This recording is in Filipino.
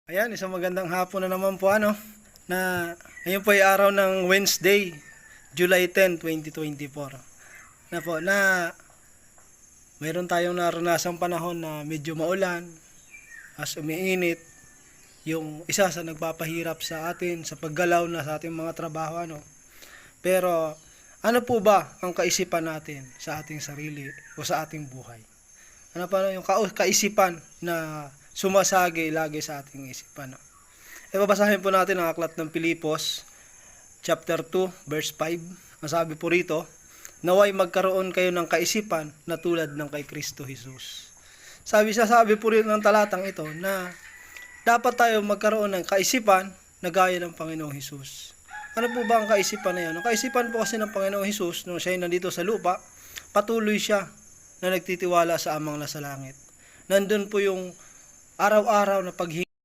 Ayan, isang magandang hapon na naman po na ngayon po ay araw ng Wednesday, July 10, 2024. Na mayroon tayong naranasang panahon na medyo maulan, as umiinit, yung isa sa nagpapahirap sa atin sa paggalaw na sa ating mga trabaho Pero ano po ba ang kaisipan natin sa ating sarili o sa ating buhay? Ano pa yung kaisipan na sumasagi lagi sa ating isipan? Babasahin po natin ang aklat ng Pilipos, chapter 2, verse 5. Ang sabi po rito, naway magkaroon kayo ng kaisipan na tulad ng kay Kristo Jesus. Sabi po rin ng talatang ito na dapat tayo magkaroon ng kaisipan na gaya ng Panginoong Jesus. Ano po ba ang kaisipan na yan? Ang kaisipan po kasi ng Panginoong Jesus, nung siya ay nandito sa lupa, patuloy siya na nagtitiwala sa Amang nasa langit. Nandun po yung araw-araw na paghingi